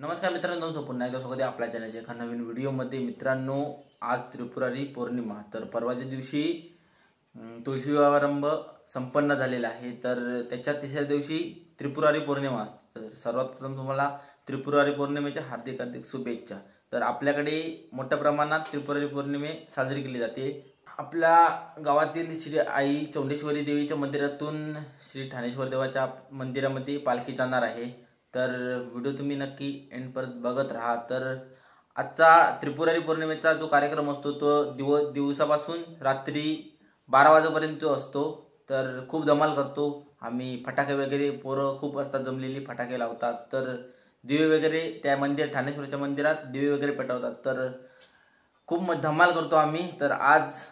नमस्कार मित्रांनो, तुमचं पुन्हा एकदा स्वागत आहे आपल्या चॅनलच्या एका नवीन व्हिडिओमध्ये। मित्रांनो, आज त्रिपुरारी पौर्णिमा, तर परवाच्या दिवशी तुळशी विवाहारंभ संपन्न झालेला आहे। तर त्याच्या तिसऱ्या दिवशी त्रिपुरारी पौर्णिमा असते। तर सर्वात प्रथम तुम्हाला त्रिपुरारी पौर्णिमेच्या हार्दिक हार्दिक शुभेच्छा। तर आपल्याकडे मोठ्या प्रमाणात त्रिपुरारी पौर्णिमे साजरी केली जाते। आपल्या गावातील श्री आई चौंडेश्वरी देवीच्या मंदिरातून श्री ठाणेश्वर देवाच्या मंदिरामध्ये पालखी जाणार आहे। तर व्हिडिओ तुम्ही नक्की एंड परत बघत राहा। तर आजचा त्रिपुरारी पौर्णिमेचा जो कार्यक्रम असतो तो दिवसापासून रात्री 12 वाजेपर्यंत असतो। तर खूप धमाल करतो आम्ही, फटाके वगैरे पोरं खूप असतात जमलेली, फटाके लावतात। तर दिवे वगैरे त्या ठाणेश्वरच्या मंदिरात दिवे वगैरे पेटवतात। तर खूप धमाल करतो आम्ही। तर आज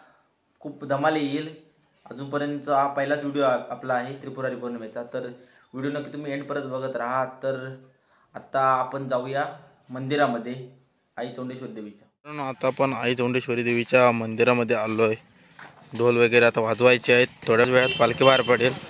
खूप धमाल येईल। अजूनपर्यंत हा पहिलाच व्हिडिओ आपला आहे त्रिपुरारी पौर्णिमेचा। तर व्हिडिओ नक्की तुम्ही एंड परत बघत राहा। तर आता आपण जाऊया मंदिरामध्ये आई चौंडेश्वरी देवीच्या। आता आपण आई चौंडेश्वरी देवीच्या मंदिरामध्ये आलोय। ढोल वगैरे आता वाजवायचे आहेत, थोड्याच वेळात पालखी बाहेर पडेल।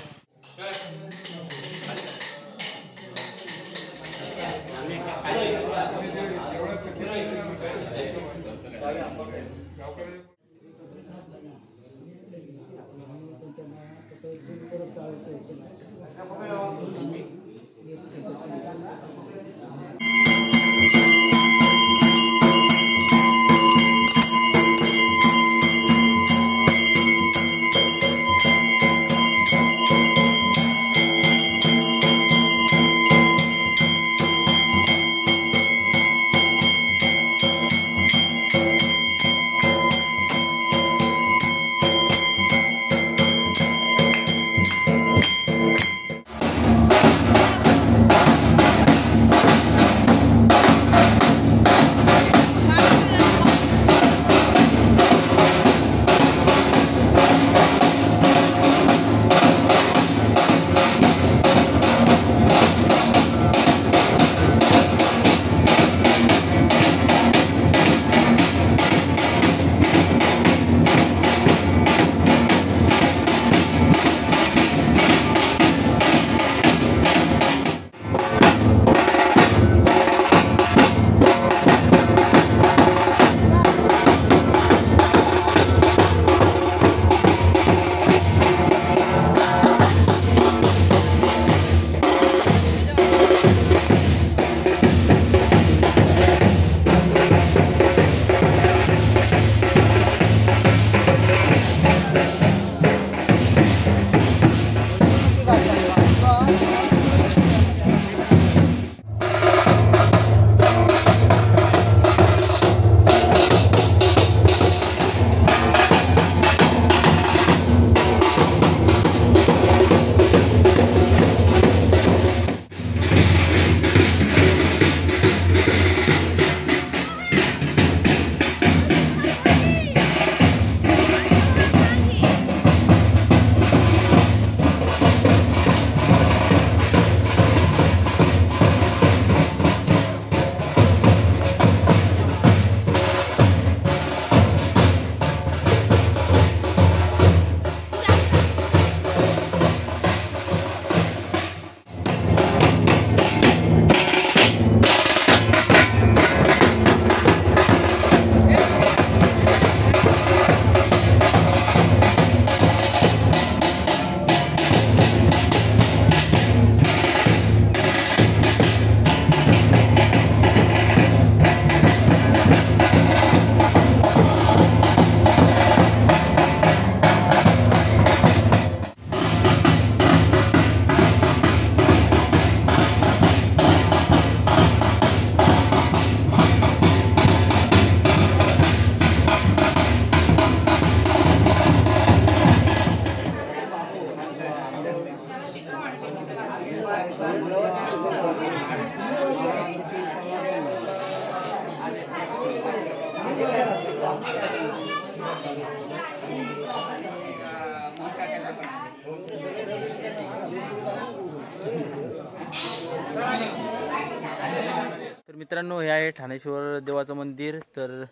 तर मित्रांनो, हे आहे ठाणेश्वर देवाचं मंदिर। तर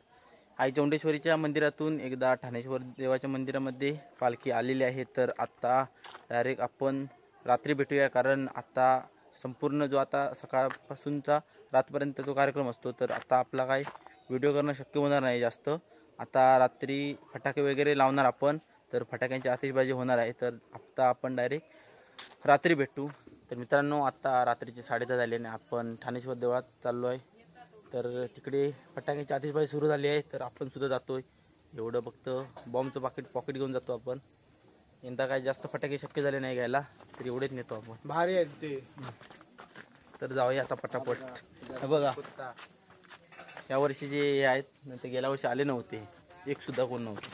आई चौंडेश्वरीच्या मंदिरातून एकदा ठाणेश्वर देवाच्या मंदिरामध्ये पालखी आलेली आहे। तर आता डायरेक्ट आपण रात्री भेटूया, कारण आता संपूर्ण जो आता सकाळपासूनचा रातपर्यंत तो कार्यक्रम असतो. तर आता आपला काय व्हिडिओ करणं शक्य होणार नाही जास्त. आता रात्री फटाके वगैरे लावणार आपण, तर फटाक्यांची आतिषबाजी होणार आहे. तर आता आपण डायरेक्ट रात्री भेटू. तर मित्रांनो, आता रात्रीचे 10:30 झाले आणि आपण ठाणेश्वर देवळात चाललो आहे. तर तिकडे फटाक्यांची आतिषबाजी सुरू झाली आहे. तर आपण सुद्धा जातोय. एवढं फक्त बॉम्बचं पॉकेट घेऊन जातो आपण. यंदा काय जास्त फटाके शक्य झाले नाही घ्यायला, तर एवढेच नेतो आपण. भारी आहेत ते. तर जाऊया आता पटापट. बघा, यावर्षी जे आहेत ते गेल्या वर्षी आले नव्हते, एक सुद्धा कोण नव्हते.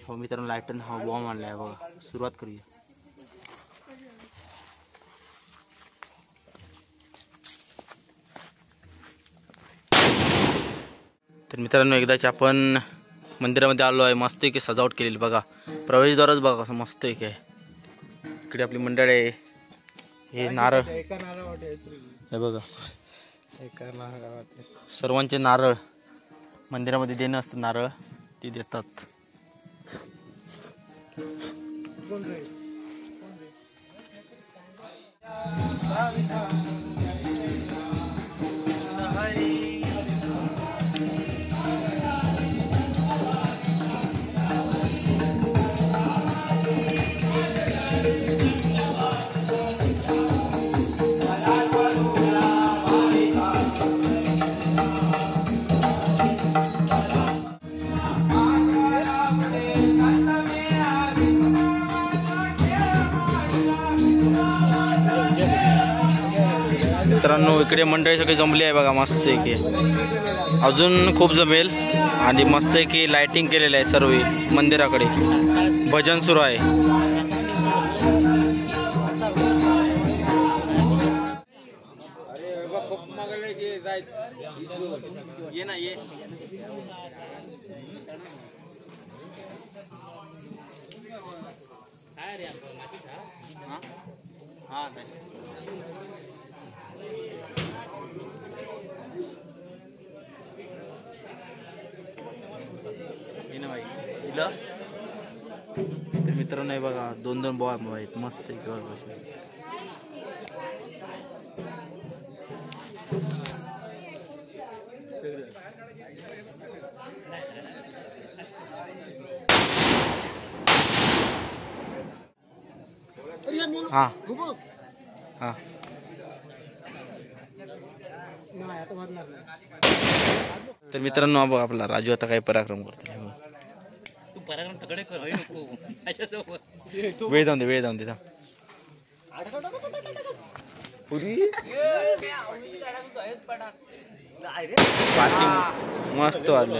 हो मित्रांनो, लायटन हा बॉम्ब आणला आहे बघा. सुरुवात करूया. तर मित्रांनो, एकदाच आपण मंदिरामध्ये आलो आहे. मस्त एक सजावट केलेली बघा. प्रवेशद्वारच बघा कसं मस्त एक आहे. इकडे आपली मंडळ आहे. हे नारळ हे बघा, सर्वांचे नारळ मंदिरामध्ये देणं असतं. नारळ ते देतात. मित्रांनो, इकडे मंडळी सगळी जमली आहे बघा. मस्त आहे की, अजून खूप जमेल. आणि मस्त आहे की लाइटिंग केलेलं आहे सर्व मंदिराकडे. भजन सुरू आहे. ये ना ये. हाँ तर मित्रांनो, बघा 2-2 बॉम्ब आहेत. मस्त आहे. हाँ हाँ तर मित्रांनो, बघा आपला राजू आता काय पराक्रम करतोय. वेळ जाऊन दे. मस्त वाजलं.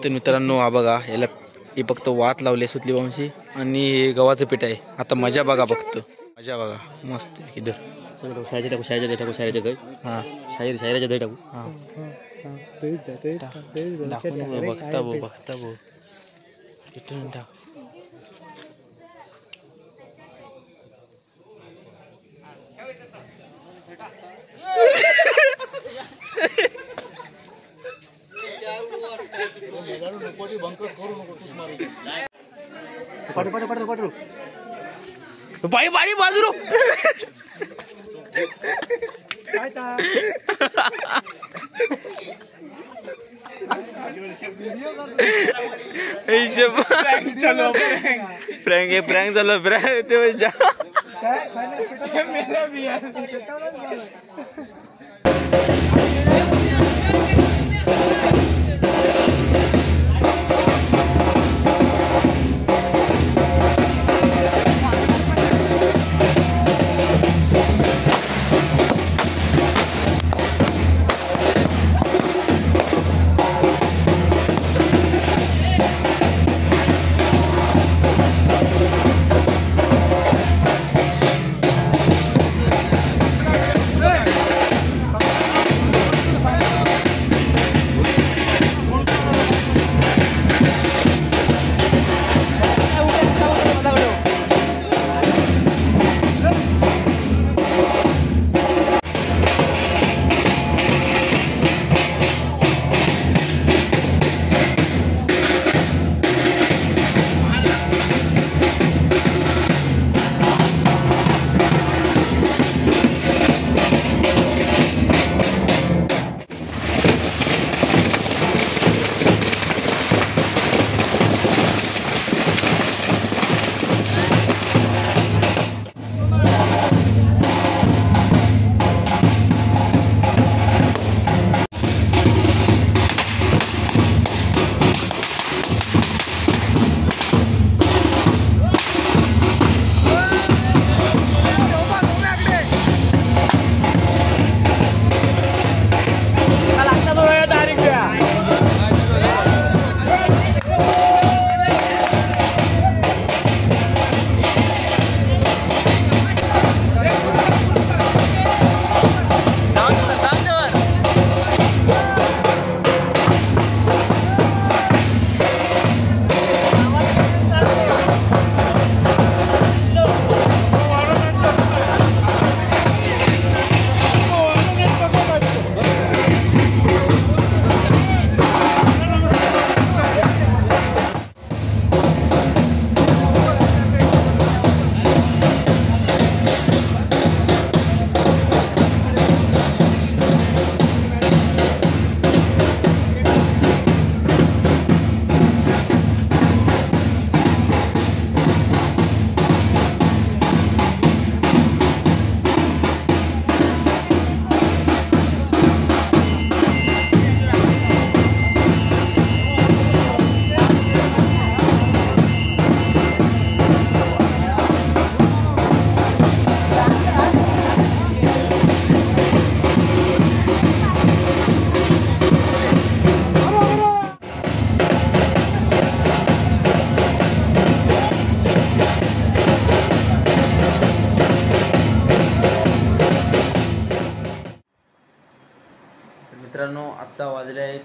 तर मित्रांनो, हा बघा, याला हे फक्त वात लावले सुतली वंशी आणि गव्हाचं पीठ आहे. आता मजा बघा, फक्त मजा बघा. मस्त इधर शायराच्या दही. हां, शायराच्या दही टाकू. हां, बघता भाऊ इथून टाक. बाई बाजू प्रँक झालं. मित्रांनो, आत्ता वाजले आहेत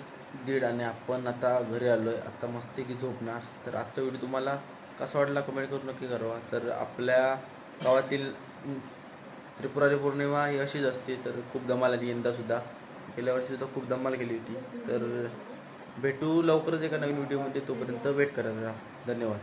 1:30 आणि आपण आता घरी आलो आहे. आता मस्तपैकी झोपणार. तर आजचा व्हिडिओ तुम्हाला कसा वाटला कमेंट करून नक्की कळवा. तर आपल्या गावातील त्रिपुरारी पौर्णिमा ही अशीच असते. तर खूप धमाल आली यंदासुद्धा. गेल्या वर्षीसुद्धा खूप धमाल केली होती. तर भेटू लवकरच एका नवीन व्हिडिओमध्ये. तोपर्यंत वेट करत राहा. धन्यवाद.